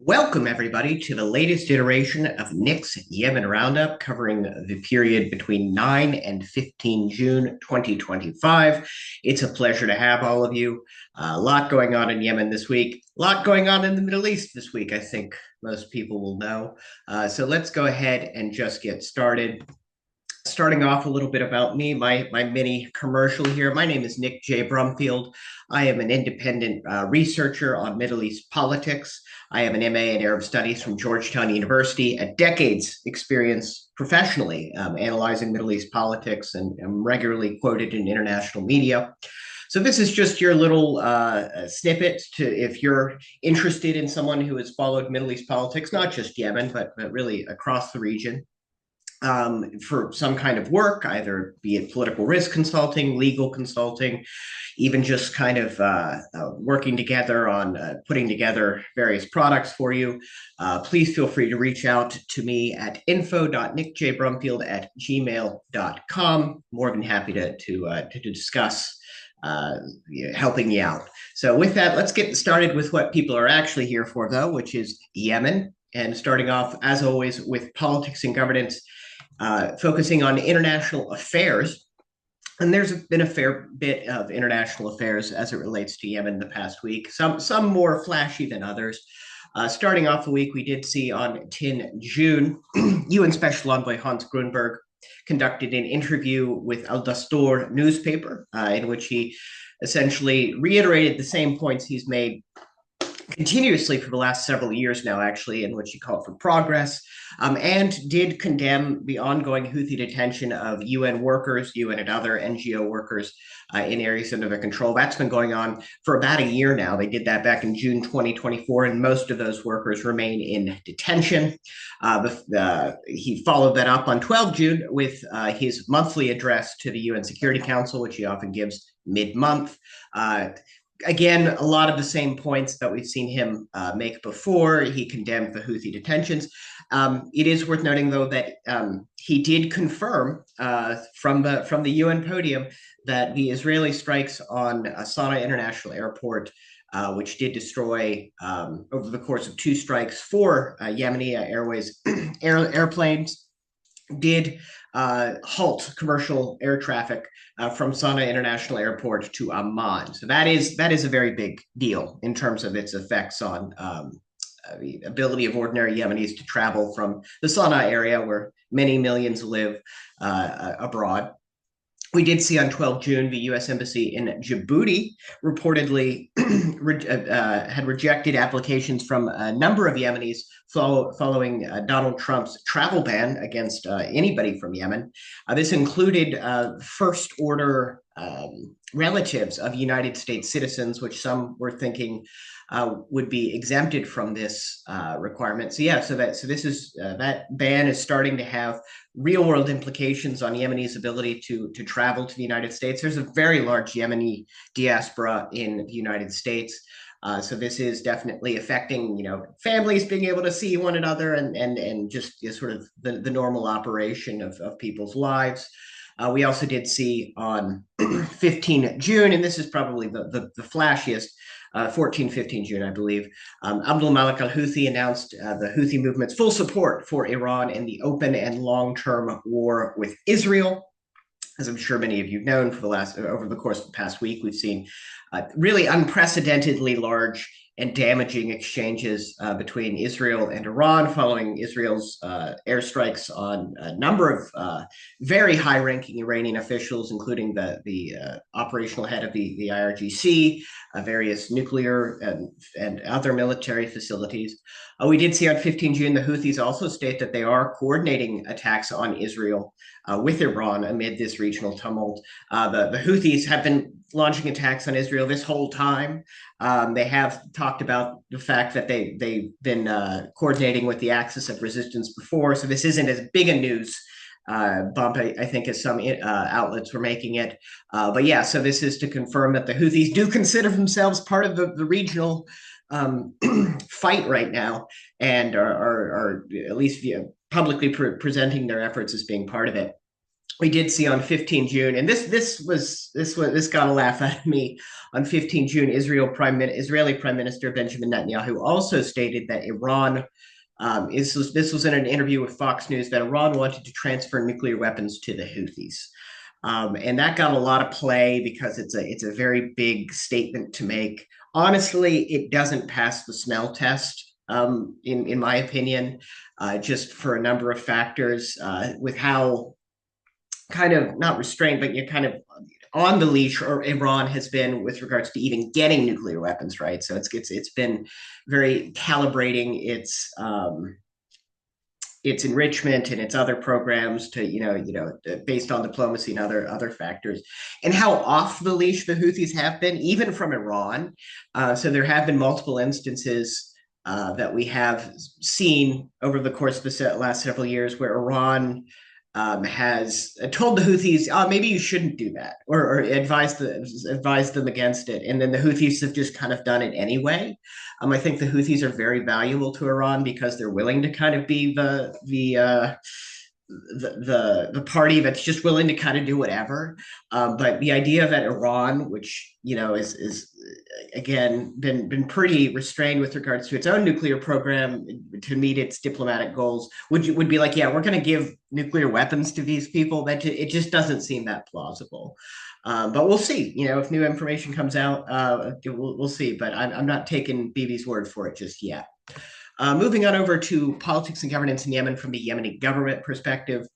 Welcome, everybody, to the latest iteration of Nick's Yemen Roundup, covering the period between 9 and 15 June 2025. It's a pleasure to have all of you. A lot going on in Yemen this week, a lot going on in the Middle East this week, I think most people will know. So let's go ahead and just get started. Starting off a little bit about me, my mini commercial here. My name is Nick J. Brumfield. I am an independent researcher on Middle East politics. I have an MA in Arab Studies from Georgetown University, a decade's experience professionally analyzing Middle East politics, and I'm regularly quoted in international media. So this is just your little snippet to if you're interested in someone who has followed Middle East politics, not just Yemen, but really across the region for some kind of work, either be it political risk consulting, legal consulting, even just kind of working together on putting together various products for you. Please feel free to reach out to me at info.nickjbrumfield@gmail.com. More than happy to discuss helping you out. So with that, let's get started with what people are actually here for, though, which is Yemen. And starting off, as always, with politics and governance, focusing on international affairs. And there's been a fair bit of international affairs as it relates to Yemen the past week, some more flashy than others. Starting off the week, we did see on 10 June, UN Special Envoy Hans Grunberg conducted an interview with Al Dastur newspaper, in which he essentially reiterated the same points he's made continuously for the last several years now, actually, in which he called for progress, and did condemn the ongoing Houthi detention of UN workers, UN and other NGO workers in areas under their control. That's been going on for about a year now. They did that back in June 2024, and most of those workers remain in detention. He followed that up on 12 June with his monthly address to the UN Security Council, which he often gives mid-month. Again, a lot of the same points that we've seen him make before. He condemned the Houthi detentions. It is worth noting, though, that he did confirm from the UN podium that the Israeli strikes on Sana'a International Airport, which did destroy over the course of two strikes four Yemeni Airways airplanes, did halt commercial air traffic from Sana'a International Airport to Amman. So that is a very big deal in terms of its effects on the ability of ordinary Yemenis to travel from the Sana'a area, where many millions live abroad. We did see on 12 June the U.S. Embassy in Djibouti reportedly had rejected applications from a number of Yemenis following Donald Trump's travel ban against anybody from Yemen. This included first order relatives of United States citizens, which some were thinking would be exempted from this requirement. So that ban is starting to have real world implications on Yemenis' ability to travel to the United States. There's a very large Yemeni diaspora in the United States. So this is definitely affecting, families being able to see one another and just sort of the normal operation of people's lives. We also did see on 15 June, and this is probably the flashiest, 15 June, I believe, Abdul Malik al-Houthi announced the Houthi movement's full support for Iran in the open and long-term war with Israel. As I'm sure many of you have known, over the course of the past week, we've seen really unprecedentedly large and damaging exchanges between Israel and Iran following Israel's airstrikes on a number of very high-ranking Iranian officials, including the operational head of the IRGC, various nuclear and other military facilities. We did see on 15 June the Houthis also state that they are coordinating attacks on Israel with Iran amid this regional tumult. The Houthis have been launching attacks on Israel this whole time. They have talked about the fact that they've been coordinating with the Axis of Resistance before, so this isn't as big a news bump, I think, as some outlets were making it. But yeah, so this is to confirm that the Houthis do consider themselves part of the regional fight right now, and are at least publicly presenting their efforts as being part of it. we did see on 15 June, and this got a laugh out of me. On 15 June, Israeli Prime Minister Benjamin Netanyahu also stated that Iran this was in an interview with Fox News that Iran wanted to transfer nuclear weapons to the Houthis. And that got a lot of play because it's a very big statement to make. Honestly, it doesn't pass the smell test, in my opinion, just for a number of factors, with how kind of not restrained, but you're kind of on the leash, or Iran has been with regards to even getting nuclear weapons, right? So it's been very calibrating its enrichment and its other programs to based on diplomacy and other factors, and how off the leash the Houthis have been, even from Iran. So there have been multiple instances that we have seen over the course of the last several years where Iran has told the Houthis, oh, maybe you shouldn't do that, or advised them against it. And then the Houthis have just kind of done it anyway. I think the Houthis are very valuable to Iran because they're willing to kind of be the party that's just willing to kind of do whatever. But the idea that Iran, which is again been pretty restrained with regards to its own nuclear program to meet its diplomatic goals, would be like, yeah, we're going to give nuclear weapons to these people. It just doesn't seem that plausible. But we'll see. If new information comes out, we'll see. But I'm not taking Bibi's word for it just yet. Moving on over to politics and governance in Yemen from the Yemeni government perspective.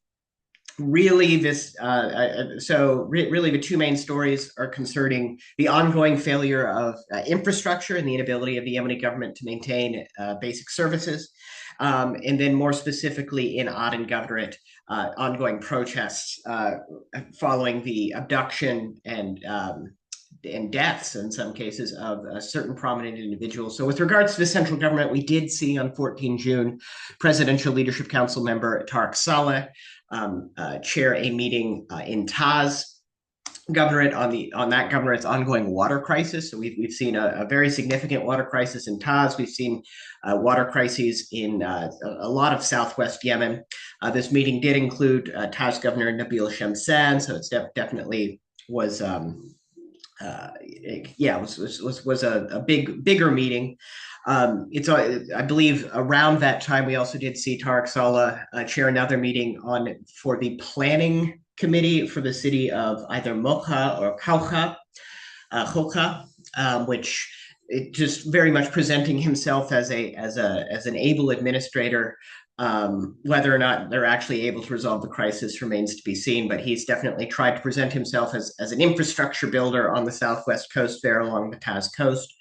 Really, really the two main stories are concerning the ongoing failure of infrastructure and the inability of the Yemeni government to maintain basic services. And then more specifically in Aden Governorate, ongoing protests following the abduction and deaths in some cases of certain prominent individuals. So with regards to the central government, we did see on 14 June, Presidential Leadership Council member Tariq Saleh chair a meeting in Taz governorate on that governorate's ongoing water crisis. So we've seen a very significant water crisis in Taz. We've seen water crises in a lot of southwest Yemen. This meeting did include Taz Governor Nabil Shamsan, so it's definitely was was a bigger meeting. I believe around that time we also did see Tariq Saleh chair another meeting for the planning committee for the city of either Mocha or Khoka, which it just very much presenting himself as an able administrator. Whether or not they're actually able to resolve the crisis remains to be seen, but he's definitely tried to present himself as an infrastructure builder on the southwest coast there along the Taz coast.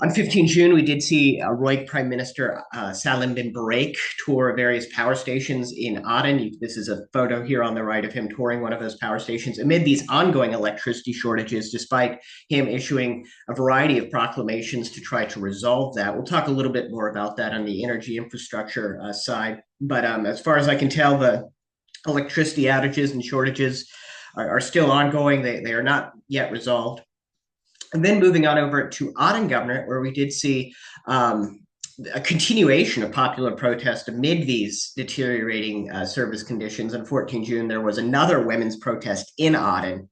On 15 June, we did see Roy Prime Minister Salim bin Barak tour various power stations in Aden. This is a photo here on the right of him touring one of those power stations amid these ongoing electricity shortages, despite him issuing a variety of proclamations to try to resolve that. We'll talk a little bit more about that on the energy infrastructure side. But as far as I can tell, the electricity outages and shortages are still ongoing. They are not yet resolved. And then moving on over to Aden Governorate, where we did see a continuation of popular protest amid these deteriorating service conditions. On 14 June, there was another women's protest in Aden.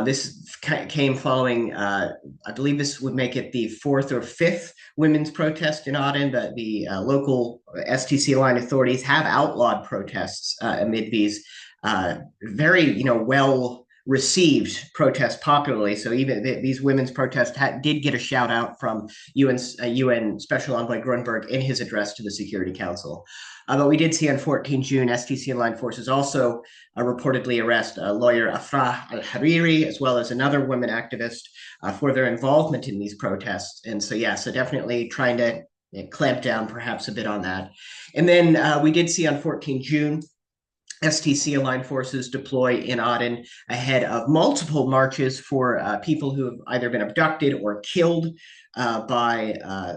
This came following, I believe this would make it the fourth or fifth women's protest in Aden. The local STC line authorities have outlawed protests amid these very, well received protests popularly. So even these women's protests did get a shout out from UN Special Envoy Grunberg in his address to the Security Council. But we did see on 14 June, STC line forces also reportedly arrest lawyer Afrah al-Hariri, as well as another women activist for their involvement in these protests. And so definitely trying to clamp down perhaps a bit on that. And then we did see on 14 June, STC aligned forces deploy in Aden ahead of multiple marches for people who have either been abducted or killed by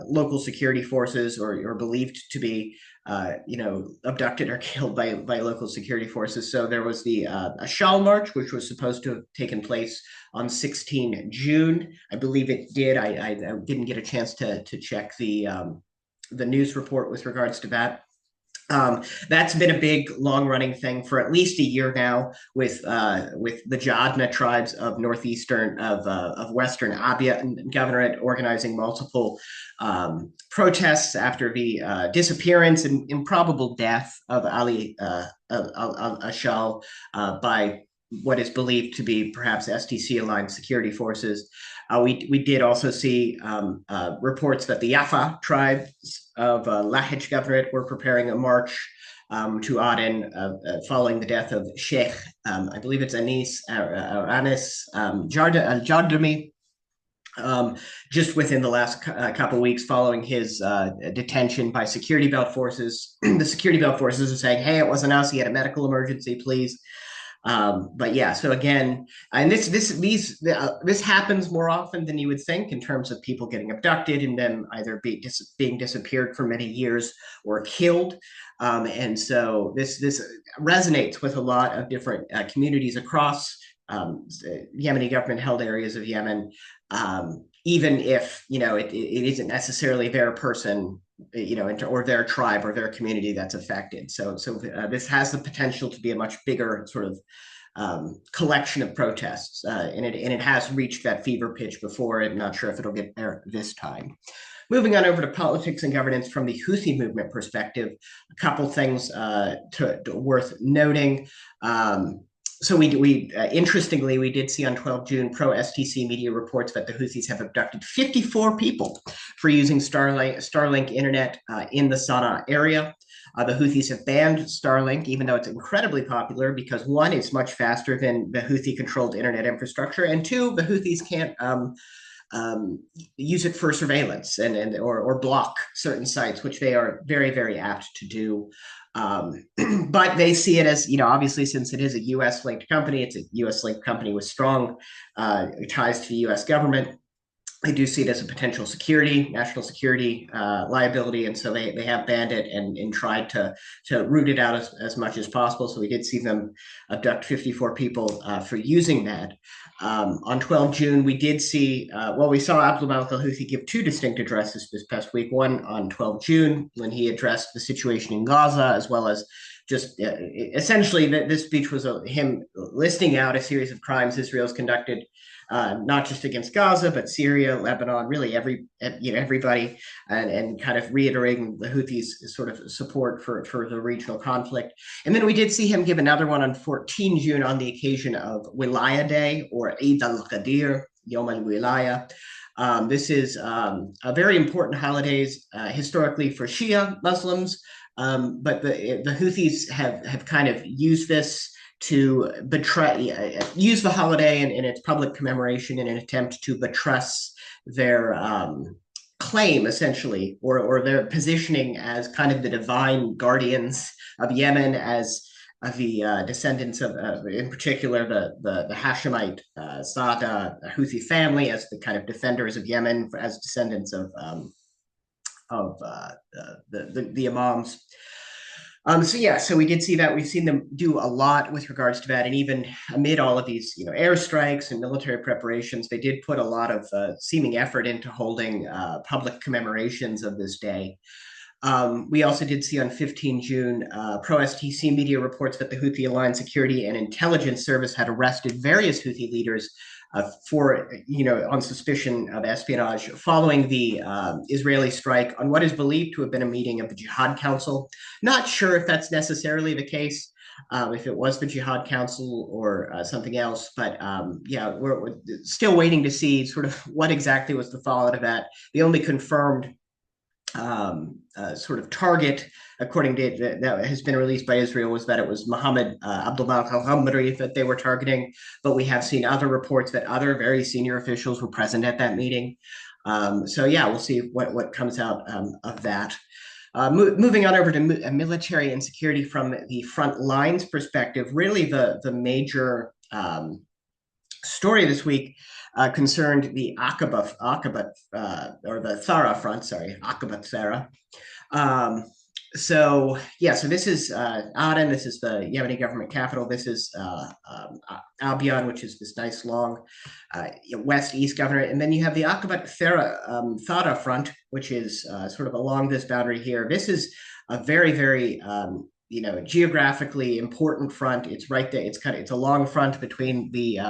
local security forces, or believed to be, abducted or killed by local security forces. So there was the Ashal March, which was supposed to have taken place on 16 June. I believe it did. I didn't get a chance to check the news report with regards to that. That's been a big, long-running thing for at least a year now, with the Jadna tribes of northeastern of Western Abia Governorate organizing multiple protests after the disappearance and improbable death of Ali Ashal by what is believed to be perhaps STC-aligned security forces. We did also see reports that the Yafa tribes of Lahij Governorate were preparing a march to Aden following the death of Sheikh, I believe it's Anis Jardami, just within the last couple of weeks following his detention by security belt forces. The security belt forces are saying, hey, it wasn't us. He had a medical emergency, please. But yeah, so again, and this happens more often than you would think in terms of people getting abducted and then either being disappeared for many years or killed. And so this resonates with a lot of different communities across Yemeni government held areas of Yemen, even if it isn't necessarily their person, or their tribe or their community that's affected. So this has the potential to be a much bigger sort of collection of protests, and it has reached that fever pitch before. I'm not sure if it'll get there this time. Moving on over to politics and governance from the Houthi movement perspective, a couple things worth noting. So we interestingly, we did see on 12 June pro-STC media reports that the Houthis have abducted 54 people for using Starlink internet in the Sana'a area. The Houthis have banned Starlink, even though it's incredibly popular, because one, it's much faster than the Houthi-controlled internet infrastructure, and two, the Houthis can't use it for surveillance or block certain sites, which they are very, very apt to do. But they see it as, obviously, since it is a U.S. linked company, it's a U.S. linked company with strong ties to the U.S. government. They do see it as a potential national security liability, and so they have banned it and tried to root it out as much as possible. So we did see them abduct 54 people for using that. On 12 June, we did see, we saw Abdul Malik al-Houthi give two distinct addresses this past week. One on 12 June, when he addressed the situation in Gaza, as well as just essentially this speech was him listing out a series of crimes Israel's conducted, not just against Gaza, but Syria, Lebanon, really everybody, and kind of reiterating the Houthis' sort of support for the regional conflict. And then we did see him give another one on 14 June on the occasion of Wilaya Day, or Eid al-Qadir, Yom al-Wilaya. This is a very important holidays historically for Shia Muslims, but the Houthis have kind of used this to use the holiday and its public commemoration in an attempt to buttress their claim, essentially, or their positioning as kind of the divine guardians of Yemen, as the descendants of, in particular, the Hashemite Sada Houthi family, as the kind of defenders of Yemen, as descendants of the imams. So we did see that. We've seen them do a lot with regards to that, and even amid all of these, airstrikes and military preparations, they did put a lot of seeming effort into holding public commemorations of this day. We also did see on 15 June, pro-STC media reports that the Houthi-aligned security and intelligence service had arrested various Houthi leaders on suspicion of espionage following the Israeli strike on what is believed to have been a meeting of the Jihad Council. Not sure if that's necessarily the case, if it was the Jihad Council or something else, but we're still waiting to see sort of what exactly was the fallout of that. The only confirmed sort of target, according to that has been released by Israel, was that it was Mohammed Abdul Malik al-Hamri that they were targeting. But we have seen other reports that other very senior officials were present at that meeting. We'll see what comes out of that. Moving on over to military and security from the front lines perspective, really the major story this week concerned the Aqaba or the Thara front, Aqaba Thara. So yeah, so this is Aden. This is the Yemeni government capital. This is Albion, which is this nice long west-east governor, and then you have the Aqaba Thara front, which is sort of along this boundary here. This is a very, very geographically important front. It's right there. It's a long front between the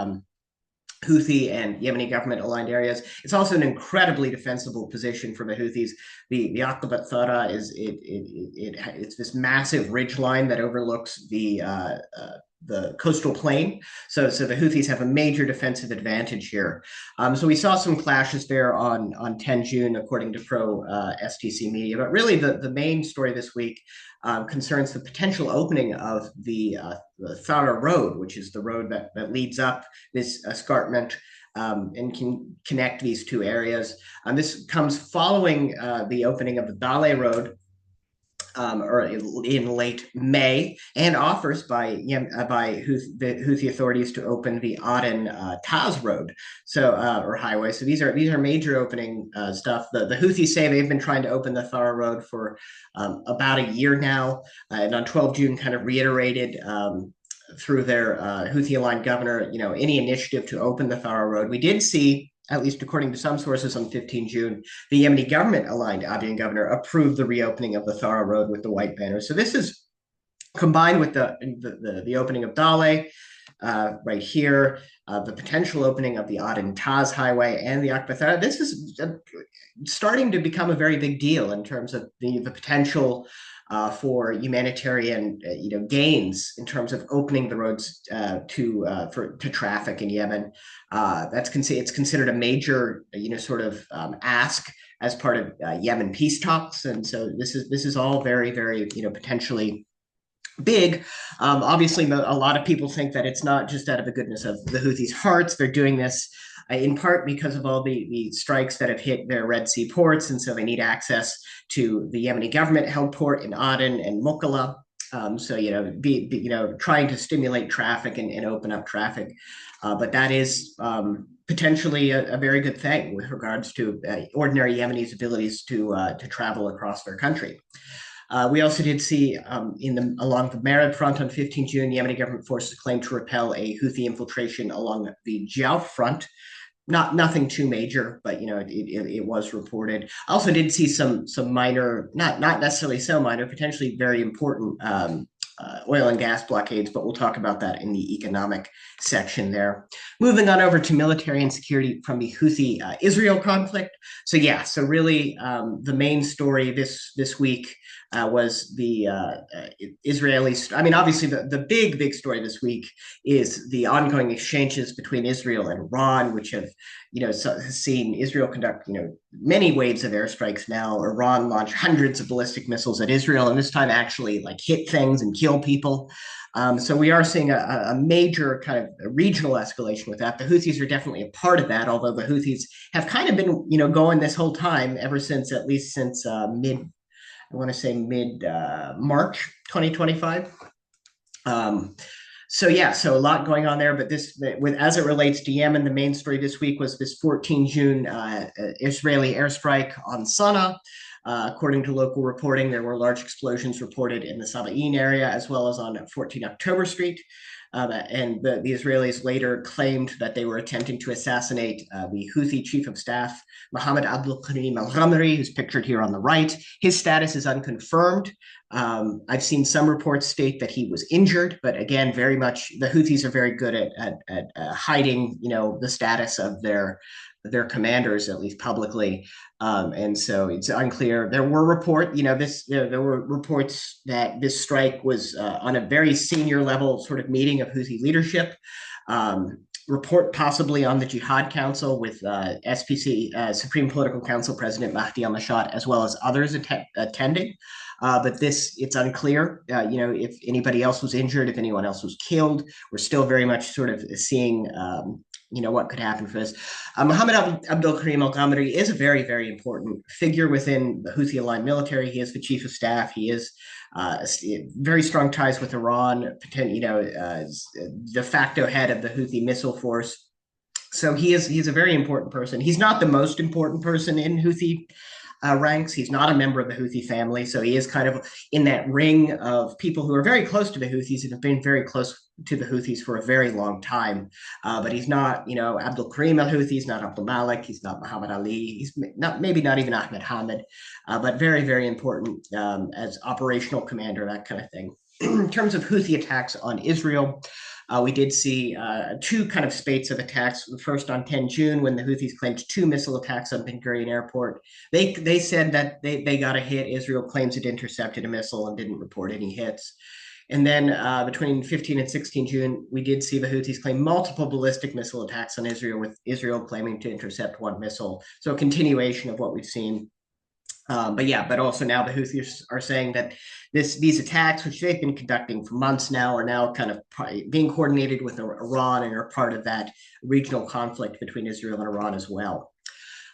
Houthi and Yemeni government aligned areas. It's also an incredibly defensible position for the Houthis. The Aqaba Thara it's this massive ridge line that overlooks the coastal plain. So the Houthis have a major defensive advantage here. So we saw some clashes there on 10 June, according to pro STC media. But really, the main story this week concerns the potential opening of the Thara Road, which is the road that leads up this escarpment and can connect these two areas. This comes following the opening of the Dale Road, or in late May, and offers by the Houthi authorities to open the Aden Taz Road, or highway. So these are major opening stuff. The Houthis say they've been trying to open the Thara Road for about a year now, and on 12 June kind of reiterated through their Houthi-aligned governor, any initiative to open the Thara Road. We did see, at least according to some sources, on 15 June, the Yemeni government-aligned Abiyan governor approved the reopening of the Thara Road with the white banner. So this is combined with the opening of Dale right here, the potential opening of the Aden Taz Highway and the Aqaba Thara. This is starting to become a very big deal in terms of the potential for humanitarian gains in terms of opening the roads to traffic in Yemen. It's considered a major sort of ask as part of Yemen peace talks, and so this is all very, very potentially big. Obviously, a lot of people think that it's not just out of the goodness of the Houthis' hearts. They're doing this in part because of all the strikes that have hit their Red Sea ports, and so they need access to the Yemeni government-held port in Aden and Mukalla. Trying to stimulate traffic and open up traffic, but that is potentially a very good thing with regards to ordinary Yemenis' abilities to travel across their country. We also did see along the Marib front on 15 June, Yemeni government forces claimed to repel a Houthi infiltration along the Jauf front. Nothing too major, but it was reported. I also did see some minor, not necessarily so minor, potentially very important oil and gas blockades, but we'll talk about that in the economic section there. Moving on over to military and security from the Houthi-Israel conflict. So really the main story this week was the Israelis. I mean, obviously the big story this week is the ongoing exchanges between Israel and Iran, which have seen Israel conduct many waves of airstrikes now. Iran launched hundreds of ballistic missiles at Israel, and this time actually hit things and kill people. So we are seeing a major kind of regional escalation with that. The Houthis are definitely a part of that, although the Houthis have kind of been going this whole time, at least since mid March 2025. So a lot going on there, but as it relates to Yemen, the main story this week was this 14 June Israeli airstrike on Sana'a. According to local reporting, there were large explosions reported in the Sabain area, as well as on 14 October Street. And the Israelis later claimed that they were attempting to assassinate the Houthi chief of staff, Mohammed Abdul Karim al-Ghamri, who's pictured here on the right. His status is unconfirmed. I've seen some reports state that he was injured, but again, very much the Houthis are very good at hiding, the status of their commanders, at least publicly, and so it's unclear. There were reports that this strike was on a very senior level sort of meeting of Houthi leadership. Report possibly on the Jihad Council with SPC, Supreme Political Council President Mahdi al-Mashat, as well as others attending. But it's unclear, if anybody else was injured, if anyone else was killed. We're still very much sort of seeing, what could happen for this. Mohammed Abdul Karim al-Ghamri is a very, very important figure within the Houthi-aligned military. He is the chief of staff. He is very strong ties with Iran, de facto head of the Houthi missile force. So he's a very important person. He's not the most important person in Houthi ranks. He's not a member of the Houthi family, so he is kind of in that ring of people who are very close to the Houthis and have been very close to the Houthis for a very long time. But he's not, Abdul Karim al-Houthi, he's not Abdul Malik, he's not Muhammad Ali, he's not maybe not even Ahmed Hamid, but very, very important as operational commander, that kind of thing. In terms of Houthi attacks on Israel, we did see two kind of spates of attacks. The first on 10 June, when the Houthis claimed two missile attacks on Ben Gurion Airport. They said that they got a hit. Israel claims it intercepted a missile and didn't report any hits. And then between 15 and 16 June, we did see the Houthis claim multiple ballistic missile attacks on Israel, with Israel claiming to intercept one missile. So a continuation of what we've seen. But also now the Houthis are saying that these attacks, which they've been conducting for months now, are now kind of being coordinated with Iran and are part of that regional conflict between Israel and Iran as well.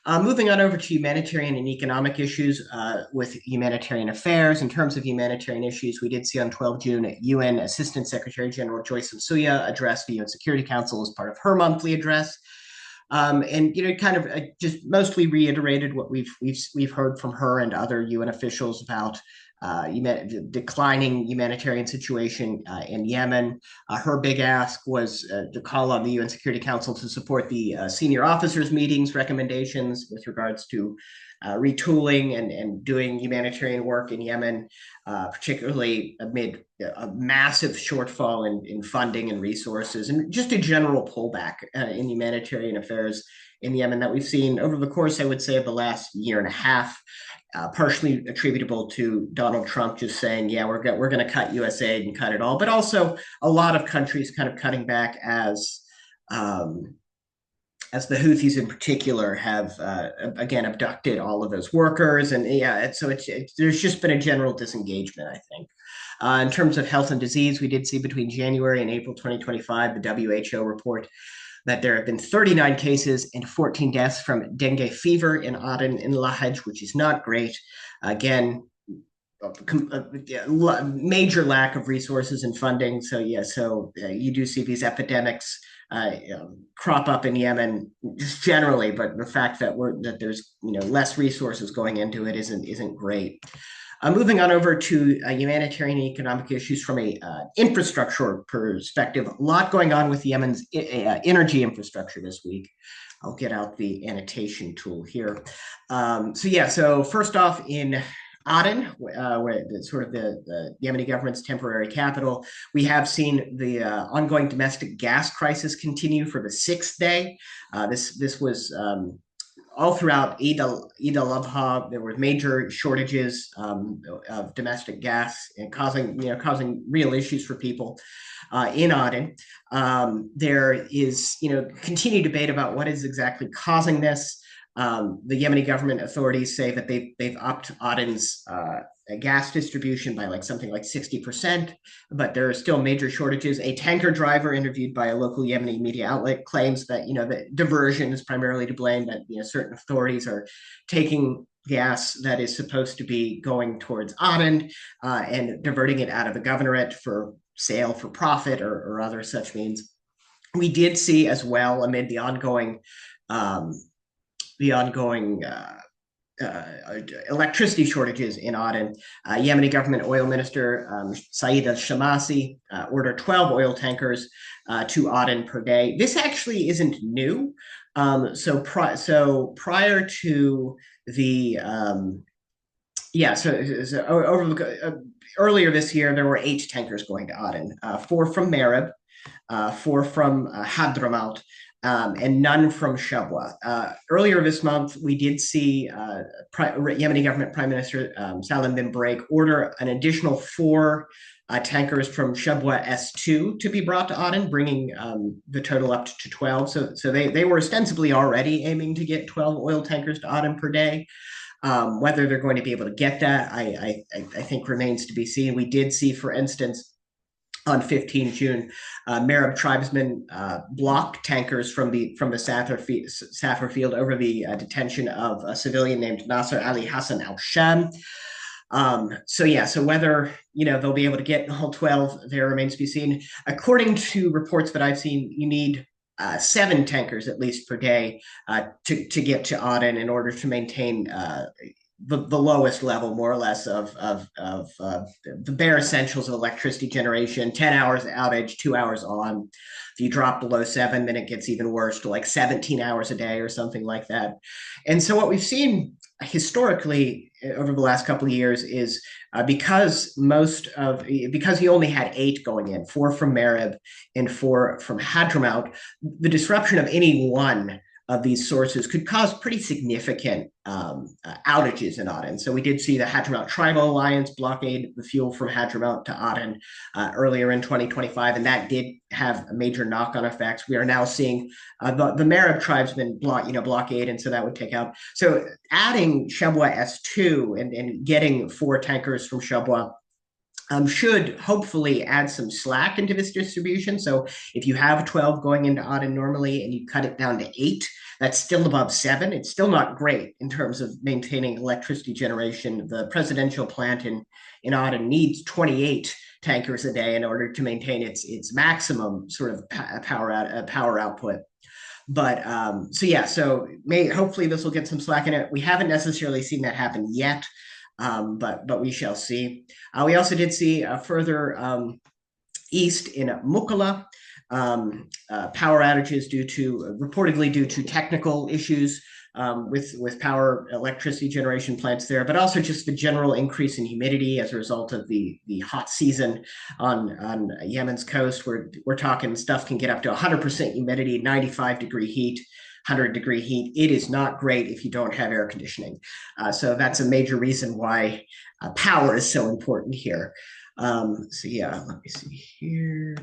Moving on over to humanitarian and economic issues with humanitarian affairs. In terms of humanitarian issues, we did see on 12 June UN Assistant Secretary General Joyce Msuya address the UN Security Council as part of her monthly address. And kind of just mostly reiterated what we've heard from her and other UN officials about declining humanitarian situation in Yemen. Her big ask was to call on the UN Security Council to support the senior officers meetings recommendations with regards to retooling and doing humanitarian work in Yemen, particularly amid a massive shortfall in funding and resources, and just a general pullback in humanitarian affairs in Yemen that we've seen over the course, I would say, of the last year and a half. Partially attributable to Donald Trump just saying, yeah, we're going to cut US aid and cut it all, but also a lot of countries kind of cutting back as the Houthis in particular have, again, abducted all of those workers. And there's just been a general disengagement, I think. In terms of health and disease, we did see between January and April 2025, the WHO report that there have been 39 cases and 14 deaths from dengue fever in Aden and Lahej, which is not great. Again, major lack of resources and funding. So you do see these epidemics crop up in Yemen just generally, but the fact that there's less resources going into it isn't great. Moving on over to humanitarian and economic issues from a infrastructure perspective, a lot going on with Yemen's energy infrastructure this week. I'll get out the annotation tool here. So first off, in Aden, where sort of the Yemeni government's temporary capital, we have seen the ongoing domestic gas crisis continue for the sixth day. This was all throughout Eid al-Adha. There were major shortages of domestic gas and causing real issues for people in Aden. There is continued debate about what is exactly causing this. The Yemeni government authorities say that they've upped Aden's gas distribution by something like 60%, but there are still major shortages. A tanker driver interviewed by a local Yemeni media outlet claims that the diversion is primarily to blame, that certain authorities are taking gas that is supposed to be going towards Aden and diverting it out of the governorate for sale for profit or other such means. We did see as well, amid the ongoing electricity shortages in Aden, Yemeni government oil minister Saeed al-Shamasi ordered 12 oil tankers to Aden per day. This actually isn't new. Prior to the earlier this year, there were 8 tankers going to Aden, 4 from Marib, 4 from Hadramaut, and none from Shabwa. Earlier this month, we did see Yemeni government Prime Minister Salim bin Break order an additional 4 tankers from Shabwa S2 to be brought to Aden, bringing the total up to 12. So they were ostensibly already aiming to get 12 oil tankers to Aden per day. Whether they're going to be able to get that, I think remains to be seen. We did see, for instance, on 15 June, Marib tribesmen blocked tankers from the Safar field over the detention of a civilian named Nasser Ali Hassan al-Sham. So whether they'll be able to get all 12, there remains to be seen. According to reports that I've seen, you need 7 tankers at least per day to get to Aden in order to maintain the lowest level, more or less, of the bare essentials of electricity generation. 10 hours outage, 2 hours on. If you drop below seven, then it gets even worse to like 17 hours a day or something like that. And so what we've seen historically over the last couple of years is because he only had 8 going in, 4 from Marib and 4 from Hadramaut, the disruption of any one of these sources could cause pretty significant outages in Aden. So we did see the Hadramaut Tribal Alliance blockade the fuel from Hadramaut to Aden earlier in 2025, and that did have major knock-on effects. We are now seeing the Marib tribesmen blockade, and so that would take out. So adding Shabwa S2 and getting 4 tankers from Shabwa should hopefully add some slack into this distribution. So if you have 12 going into Aden normally and you cut it down to 8, that's still above 7. It's still not great in terms of maintaining electricity generation. The presidential plant in Aden needs 28 tankers a day in order to maintain its maximum sort of power output. But so hopefully this will get some slack in it. We haven't necessarily seen that happen yet. But we shall see. We also did see further east in Mukalla, power outages reportedly due to technical issues with power electricity generation plants there, but also just the general increase in humidity as a result of the hot season on Yemen's coast, where we're talking stuff can get up to 100% humidity, 95-degree heat. 100-degree heat. It is not great if you don't have air conditioning. So that's a major reason why power is so important here. Let me see here.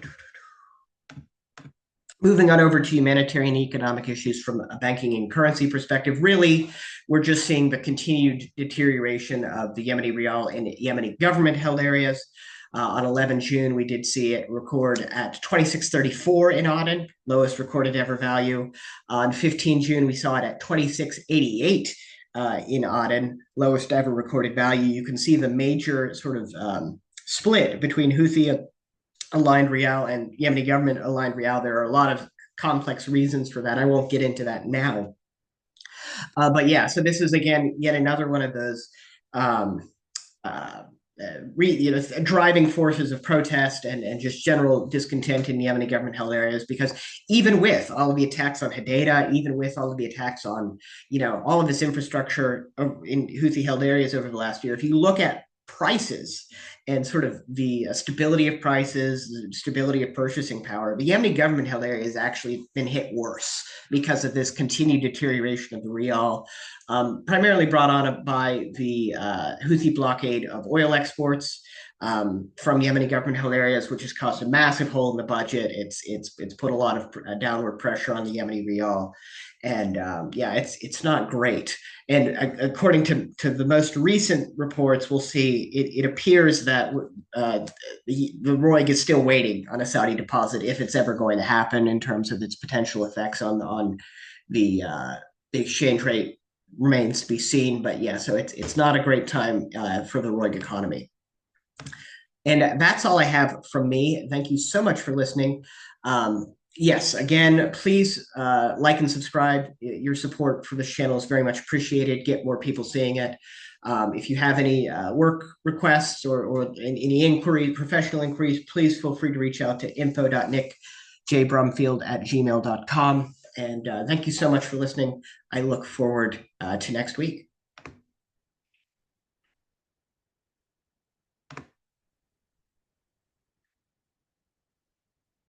Moving on over to humanitarian economic issues from a banking and currency perspective, really, we're just seeing the continued deterioration of the Yemeni rial in Yemeni government-held areas. On 11 June, we did see it record at 26.34 in Aden, lowest recorded ever value. On 15 June, we saw it at 26.88 in Aden, lowest ever recorded value. You can see the major sort of split between Houthi aligned rial and Yemeni government aligned rial. There are a lot of complex reasons for that. I won't get into that now. So this is, again, yet another one of those driving forces of protest and just general discontent in Yemeni government-held areas, because even with all of the attacks on Hadeda, even with all of the attacks on, all of this infrastructure in Houthi-held areas over the last year, if you look at prices and sort of the stability of prices, the stability of purchasing power, the Yemeni government-held area has actually been hit worse because of this continued deterioration of the rial, primarily brought on by the Houthi blockade of oil exports from Yemeni government-held areas, which has caused a massive hole in the budget. It's put a lot of downward pressure on the Yemeni rial, and it's not great. And according to the most recent reports, we'll see it appears that the ROIG is still waiting on a Saudi deposit, if it's ever going to happen, in terms of its potential effects on the exchange rate remains to be seen. But so it's not a great time for the ROIG economy. And that's all I have from me. Thank you so much for listening. Yes, again, please like and subscribe. Your support for this channel is very much appreciated. Get more people seeing it. If you have any work requests or any professional inquiries, please feel free to reach out to info.nickjbrumfield@gmail.com. And thank you so much for listening. I look forward to next week.